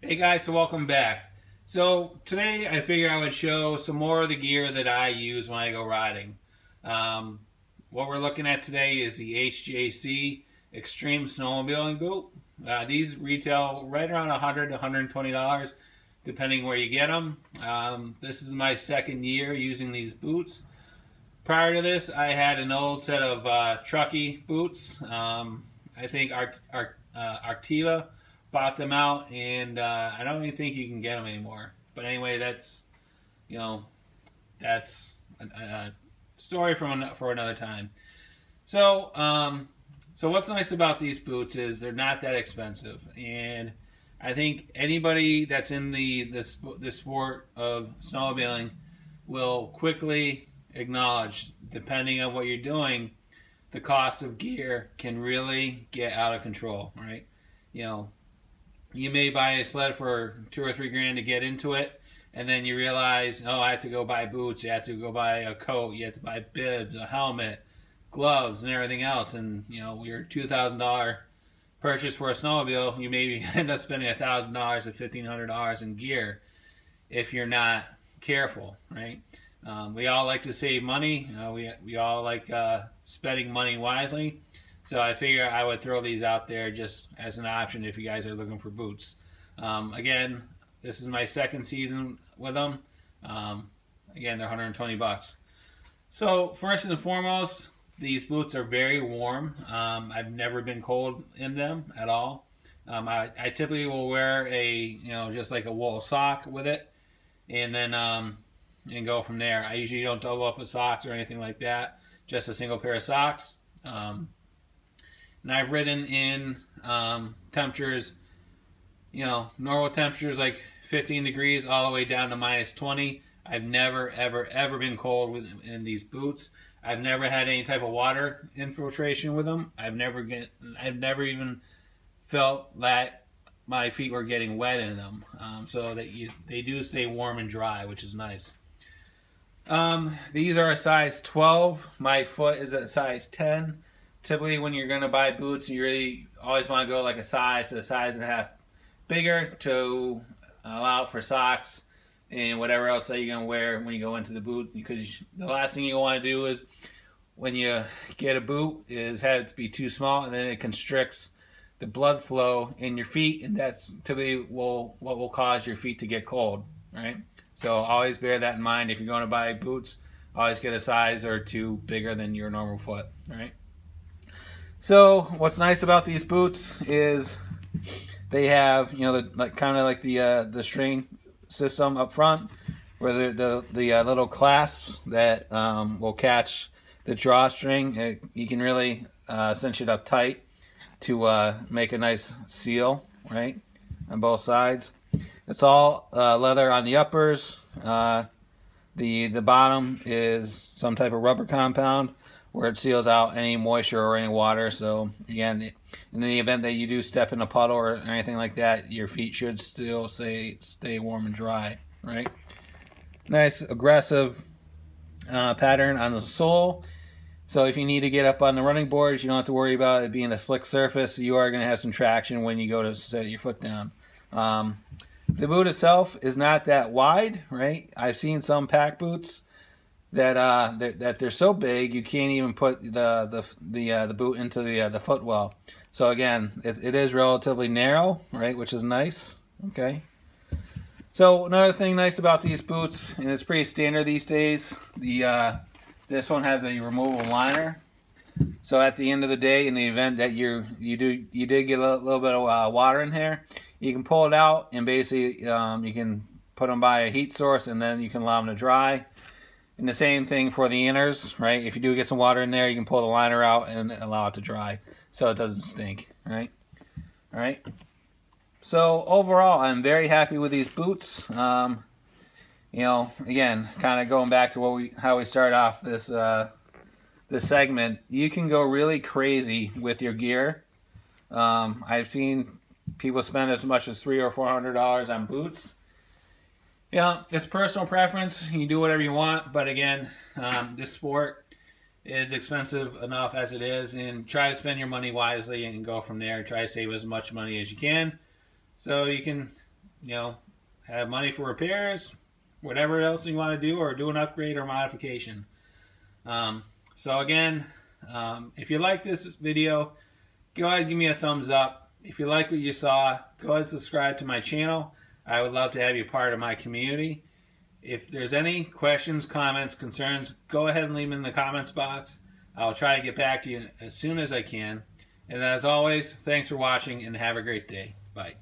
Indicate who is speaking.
Speaker 1: Hey guys, so welcome back. So today I figured I would show some more of the gear that I use when I go riding. What we're looking at today is the HJC Extreme Snowmobiling boot. These retail right around $100 to $120 depending where you get them. This is my second year using these boots. Prior to this I had an old set of Truckee boots. I think Artiva bought them out, and I don't even think you can get them anymore. But anyway, that's a story for another time. So so what's nice about these boots is they're not that expensive, and I think anybody that's in the sport of snowmobiling will quickly acknowledge, depending on what you're doing, the cost of gear can really get out of control, right? You may buy a sled for $2 or $3 grand to get into it, and then you realize, oh, I have to go buy boots, you have to go buy a coat, you have to buy bibs, a helmet, gloves, and everything else. And your $2,000 purchase for a snowmobile, you maybe end up spending $1,000 to $1,500 in gear if you're not careful, right? We all like to save money. We all like spending money wisely. So I figure I would throw these out there just as an option if you guys are looking for boots. Again, this is my second season with them. Again, they're 120 bucks. So first and foremost, these boots are very warm. I've never been cold in them at all. I typically will wear a just like a wool sock with it, and then and go from there. I usually don't double up with socks or anything like that. Just a single pair of socks. And I've ridden in temperatures, normal temperatures like 15 degrees all the way down to -20. I've never, ever been cold in these boots. I've never had any type of water infiltration with them. I've never even felt that my feet were getting wet in them. So that they do stay warm and dry, which is nice. These are a size 12. My foot is a size 10. Typically, when you're going to buy boots, you really always want to go like a size to a size and a half bigger to allow for socks and whatever else that you're going to wear when you go into the boot. Because the last thing you want to do is, when you get a boot, is have it to be too small, and then it constricts the blood flow in your feet, and that's typically what will cause your feet to get cold, right? So always bear that in mind. If you're going to buy boots, always get a size or two bigger than your normal foot, right? So what's nice about these boots is they have kind of like the string system up front, where the little clasps that will catch the drawstring. You can really cinch it up tight to make a nice seal, right, on both sides. It's all leather on the uppers. The bottom is some type of rubber compound where it seals out any moisture or any water. So again, in the event that you do step in a puddle or anything like that, your feet should still stay warm and dry, right? Nice aggressive pattern on the sole. So if you need to get up on the running boards, you don't have to worry about it being a slick surface. You are going to have some traction when you go to set your foot down. The boot itself is not that wide, right? I've seen some pack boots that they're so big you can't even put the boot into the footwell. So again, it is relatively narrow, right, which is nice. Okay. So another thing nice about these boots, and it's pretty standard these days, this one has a removable liner. So at the end of the day, in the event that you did get a little bit of water in here, you can pull it out, and basically you can put them by a heat source, and then you can allow them to dry. And the same thing for the inners, right? If you do get some water in there, you can pull the liner out and allow it to dry so it doesn't stink, right? All right. So overall, I'm very happy with these boots. Again, kind of going back to how we started off this segment, you can go really crazy with your gear. I've seen people spend as much as $300 or $400 on boots. It's personal preference. You can do whatever you want, but again, this sport is expensive enough as it is, and try to spend your money wisely and go from there. Try to save as much money as you can so you can have money for repairs, whatever else you want to do, or do an upgrade or modification. So again, if you like this video, go ahead and give me a thumbs up. If you like what you saw, go ahead and subscribe to my channel. I would love to have you part of my community. If there's any questions, comments, concerns, go ahead and leave them in the comments box. I'll try to get back to you as soon as I can. And as always, thanks for watching and have a great day. Bye.